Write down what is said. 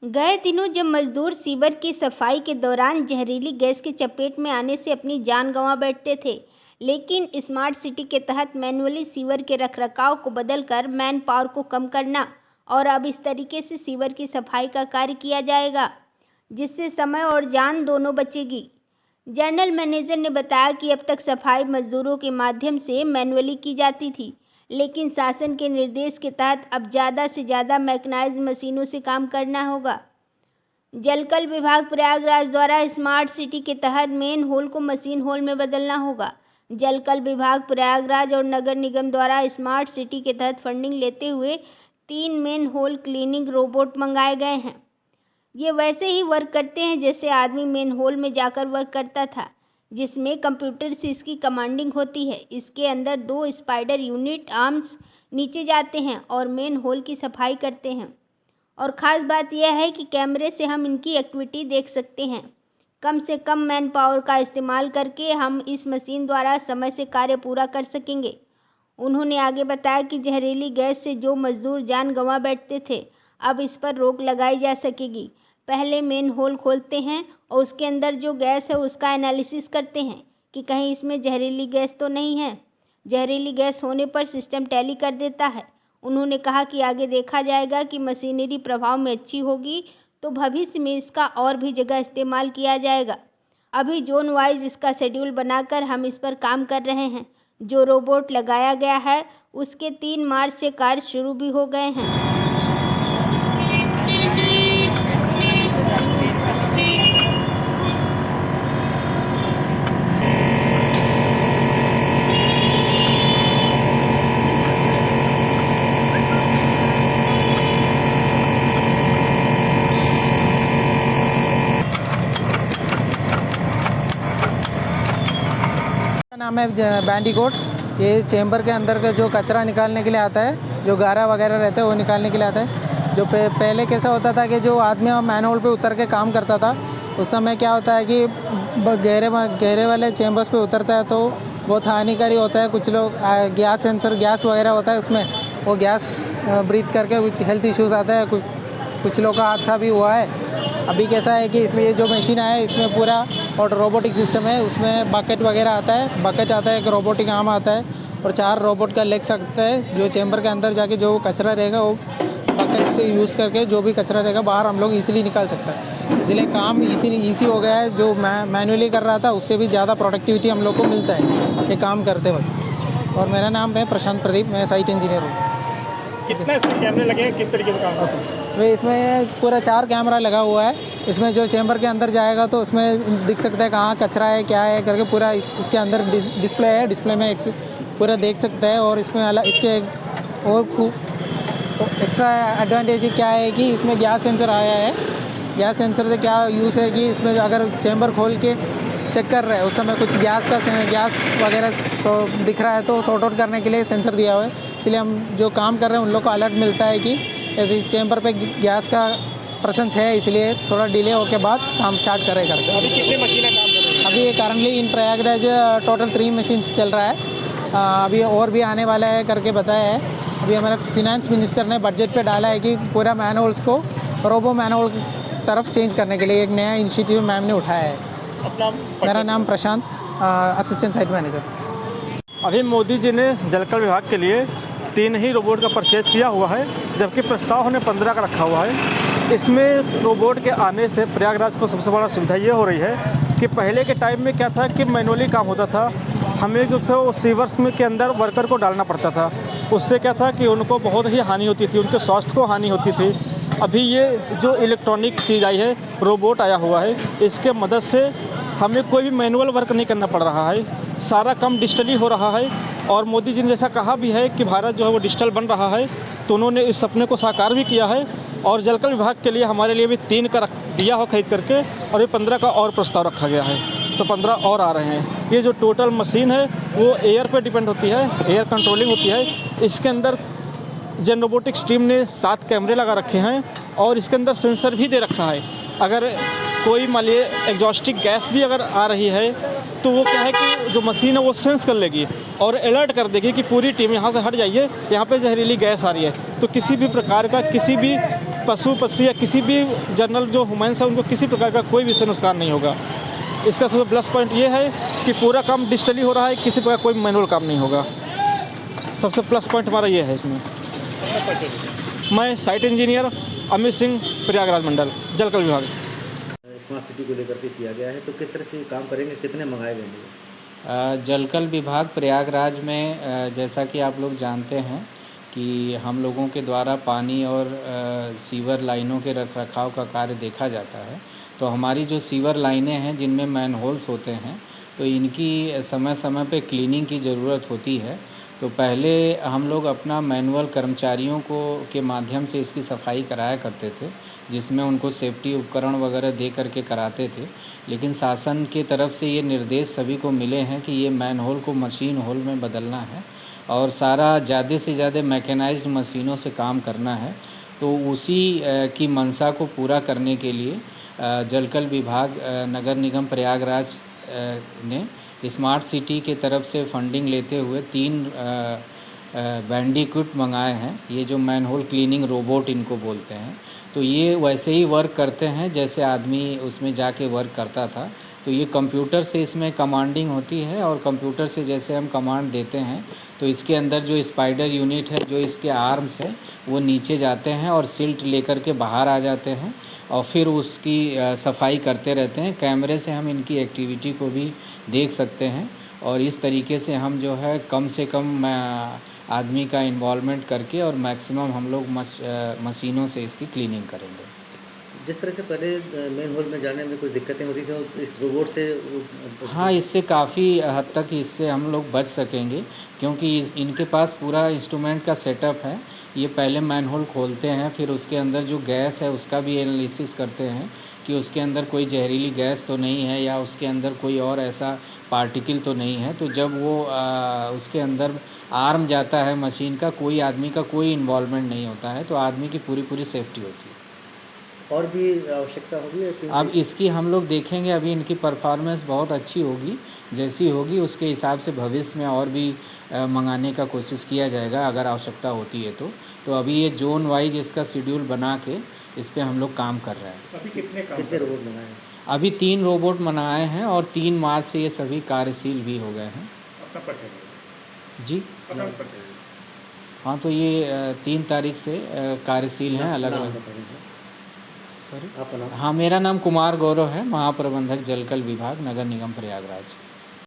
गए दिनों जब मजदूर सीवर की सफाई के दौरान जहरीली गैस की चपेट में आने से अपनी जान गंवा बैठते थे, लेकिन स्मार्ट सिटी के तहत मैनुअली सीवर के रखरखाव को बदलकर मैन पावर को कम करना और अब इस तरीके से सीवर की सफाई का कार्य किया जाएगा, जिससे समय और जान दोनों बचेगी। जनरल मैनेजर ने बताया कि अब तक सफाई मजदूरों के माध्यम से मैनुअली की जाती थी, लेकिन शासन के निर्देश के तहत अब ज़्यादा से ज़्यादा मैकेनाइज्ड मशीनों से काम करना होगा। जलकल विभाग प्रयागराज द्वारा स्मार्ट सिटी के तहत मेन होल को मशीन होल में बदलना होगा। जलकल विभाग प्रयागराज और नगर निगम द्वारा स्मार्ट सिटी के तहत फंडिंग लेते हुए 3 मेन होल क्लीनिंग रोबोट मंगाए गए हैं। ये वैसे ही वर्क करते हैं जैसे आदमी मेन होल में जाकर वर्क करता था, जिसमें कंप्यूटर से इसकी कमांडिंग होती है। इसके अंदर 2 स्पाइडर यूनिट आर्म्स नीचे जाते हैं और मेन होल की सफाई करते हैं। और ख़ास बात यह है कि कैमरे से हम इनकी एक्टिविटी देख सकते हैं। कम से कम मैन पावर का इस्तेमाल करके हम इस मशीन द्वारा समय से कार्य पूरा कर सकेंगे। उन्होंने आगे बताया कि जहरीली गैस से जो मजदूर जान गंवा बैठते थे, अब इस पर रोक लगाई जा सकेगी। पहले मेन होल खोलते हैं और उसके अंदर जो गैस है उसका एनालिसिस करते हैं कि कहीं इसमें जहरीली गैस तो नहीं है। जहरीली गैस होने पर सिस्टम टैली कर देता है। उन्होंने कहा कि आगे देखा जाएगा कि मशीनरी प्रभाव में अच्छी होगी तो भविष्य में इसका और भी जगह इस्तेमाल किया जाएगा। अभी जोन वाइज इसका शेड्यूल बनाकर हम इस पर काम कर रहे हैं। जो रोबोट लगाया गया है उसके 3 मार्च से कार्य शुरू भी हो गए हैं। नाम है बैंडिकोट। ये चेंबर के अंदर का जो कचरा निकालने के लिए आता है, जो गारा वगैरह रहते हैं वो निकालने के लिए आता है। जो पहले कैसा होता था कि जो आदमी मैनहोल पे उतर के काम करता था, उस समय क्या होता है कि गहरे वाले चेंबर्स पे उतरता है तो बहुत हानिकारी होता है। कुछ लोग गैस सेंसर गैस वगैरह होता है, उसमें वो गैस ब्रीथ करके कुछ हेल्थ इश्यूज़ आता है। कुछ लोग का हादसा भी हुआ है। अभी कैसा है कि इसमें ये जो मशीन आया है इसमें पूरा और रोबोटिक सिस्टम है। उसमें बकेट वगैरह आता है, एक रोबोटिक आर्म आता है और 4 रोबोट का लेग सकता है। जो चेंबर के अंदर जाके जो कचरा रहेगा वो बकेट से यूज़ करके जो भी कचरा रहेगा बाहर हम लोग इजीली निकाल सकते हैं। इसलिए काम इजी हो गया है। जो मैनुअली कर रहा था उससे भी ज़्यादा प्रोडक्टिविटी हम लोग को मिलता है ये काम करते वक्त। और मेरा नाम है प्रशांत प्रदीप, मैं साइट इंजीनियर हूँ। कितने इसमें कैमरे लगे हैं, किस तरीके से काम करते हैं? वे इसमें पूरा 4 कैमरा लगा हुआ है। इसमें जो चेंबर के अंदर जाएगा तो उसमें दिख सकता है कहाँ कचरा है क्या है करके। पूरा इसके अंदर डिस्प्ले है, डिस्प्ले में पूरा देख सकता है। और इसमें इसके और एक्स्ट्रा एडवांटेज क्या है कि इसमें गैस सेंसर आया है। गैस सेंसर से क्या यूज़ है कि इसमें अगर चेंबर खोल के चेक कर रहे हैं उस समय कुछ गैस वगैरह दिख रहा है तो सॉर्ट आउट करने के लिए सेंसर दिया हुआ है। इसलिए हम जो काम कर रहे हैं उन लोग को अलर्ट मिलता है कि ऐसे चेंबर पे गैस का प्रेजेंस है, इसलिए थोड़ा डिले होके बाद काम स्टार्ट करके। अभी कितनी मशीनें काम कर रही हैं? अभी currently in Prayagraj total 3 machines चल रहा है। अभी और भी आने वाला है करके बताया है। अभी हमारा फिनेंस मिनिस्टर ने बजट पे डाला है कि पूरा मैनहोल्स को रोबो मैनहोल की तरफ चेंज करने के लिए एक नया इनिशिएटिव मैम ने उठाया है। मेरा नाम प्रशांत, असिस्टेंट साइट मैनेजर। अभी मोदी जी ने जलकल विभाग के लिए 3 ही रोबोट का परचेज़ किया हुआ है, जबकि प्रस्ताव उन्हें 15 का रखा हुआ है। इसमें रोबोट के आने से प्रयागराज को सबसे बड़ा सुविधा ये हो रही है कि पहले के टाइम में क्या था कि मैनुअली काम होता था। हमें जो था वो सीवर्स में के अंदर वर्कर को डालना पड़ता था। उससे क्या था कि उनको बहुत ही हानि होती थी, उनके स्वास्थ्य को हानि होती थी। अभी ये जो इलेक्ट्रॉनिक चीज़ आई है, रोबोट आया हुआ है, इसके मदद से हमें कोई भी मैनुअल वर्क नहीं करना पड़ रहा है। सारा काम डिजिटली हो रहा है। और मोदी जी ने जैसा कहा भी है कि भारत जो है वो डिजिटल बन रहा है, तो उन्होंने इस सपने को साकार भी किया है। और जलकल विभाग के लिए हमारे लिए भी 3 का दिया हो खरीद करके, और ये 15 का और प्रस्ताव रखा गया है, तो 15 और आ रहे हैं। ये जो टोटल मशीन है वो एयर पे डिपेंड होती है, एयर कंट्रोलिंग होती है। इसके अंदर जेन रोबोटिक्स टीम ने 7 कैमरे लगा रखे हैं और इसके अंदर सेंसर भी दे रखा है। अगर कोई मान लीजिए एग्जॉस्टिक गैस भी अगर आ रही है तो वो क्या है कि जो मशीन है वो सेंस कर लेगी और अलर्ट कर देगी कि पूरी टीम यहाँ से हट जाइए, यहाँ पे जहरीली गैस आ रही है। तो किसी भी प्रकार का किसी भी पशु पक्षी या किसी भी जनरल जो ह्यूमन्स है उनको किसी प्रकार का कोई विषय नुकसान नहीं होगा। इसका सबसे प्लस पॉइंट ये है कि पूरा काम डिजिटली हो रहा है, किसी प्रकार कोई मैनुअल काम नहीं होगा। सबसे प्लस पॉइंट हमारा ये है इसमें। मैं साइट इंजीनियर अमित सिंह, प्रयागराज मंडल, जलकल विभाग। स्मार्ट सिटी को लेकर के किया गया है, तो किस तरह से काम करेंगे, कितने मंगाए गए? जलकल विभाग प्रयागराज में जैसा कि आप लोग जानते हैं कि हम लोगों के द्वारा पानी और सीवर लाइनों के रखरखाव का कार्य देखा जाता है। तो हमारी जो सीवर लाइनें हैं जिनमें मैनहोल्स होते हैं, तो इनकी समय समय पे क्लीनिंग की ज़रूरत होती है। तो पहले हम लोग अपना मैनुअल कर्मचारियों को के माध्यम से इसकी सफाई कराया करते थे, जिसमें उनको सेफ्टी उपकरण वगैरह दे करके कराते थे। लेकिन शासन की तरफ से ये निर्देश सभी को मिले हैं कि ये मैनहोल को मशीन होल में बदलना है और सारा ज़्यादा से ज़्यादा मैकेनाइज्ड मशीनों से काम करना है। तो उसी की मंशा को पूरा करने के लिए जलकल विभाग नगर निगम प्रयागराज ने स्मार्ट सिटी के तरफ से फंडिंग लेते हुए 3 बैंडिकूट मंगाए हैं। ये जो मैनहोल क्लीनिंग रोबोट इनको बोलते हैं, तो ये वैसे ही वर्क करते हैं जैसे आदमी उसमें जाके वर्क करता था। तो ये कंप्यूटर से इसमें कमांडिंग होती है और कंप्यूटर से जैसे हम कमांड देते हैं तो इसके अंदर जो स्पाइडर यूनिट है, जो इसके आर्म्स है, वो नीचे जाते हैं और सिल्ट लेकर के बाहर आ जाते हैं और फिर उसकी सफाई करते रहते हैं। कैमरे से हम इनकी एक्टिविटी को भी देख सकते हैं और इस तरीके से हम जो है कम से कम आदमी का इन्वॉल्वमेंट करके और मैक्सिमम हम लोग मशीनों से इसकी क्लीनिंग करेंगे। जिस तरह से पहले मेन होल में जाने में कुछ दिक्कतें होती थी, तो इस रोबोट से हाँ, इससे काफ़ी हद तक इससे हम लोग बच सकेंगे, क्योंकि इनके पास पूरा इंस्ट्रूमेंट का सेटअप है। ये पहले मैनहोल खोलते हैं, फिर उसके अंदर जो गैस है उसका भी एनालिसिस करते हैं कि उसके अंदर कोई जहरीली गैस तो नहीं है या उसके अंदर कोई और ऐसा पार्टिकल तो नहीं है। तो जब वो उसके अंदर आर्म जाता है मशीन का, कोई आदमी का कोई इन्वॉल्वमेंट नहीं होता है, तो आदमी की पूरी सेफ्टी होती है। और भी आवश्यकता होगी? अब इसकी हम लोग देखेंगे, अभी इनकी परफॉर्मेंस बहुत अच्छी होगी, जैसी होगी उसके हिसाब से भविष्य में और भी मंगाने का कोशिश किया जाएगा अगर आवश्यकता होती है तो अभी ये जोन वाइज इसका शेड्यूल बना के इस पर हम लोग काम कर रहे हैं। अभी कितने रोबोट बनाए हैं? अभी 3 रोबोट बनाए हैं और 3 मार्च से ये सभी कार्यशील भी हो गए हैं। जी हाँ, तो ये 3 तारीख से कार्यशील हैं अलग अलग। सॉरी, हाँ, मेरा नाम कुमार गौरव है, महाप्रबंधक जलकल विभाग, नगर निगम प्रयागराज।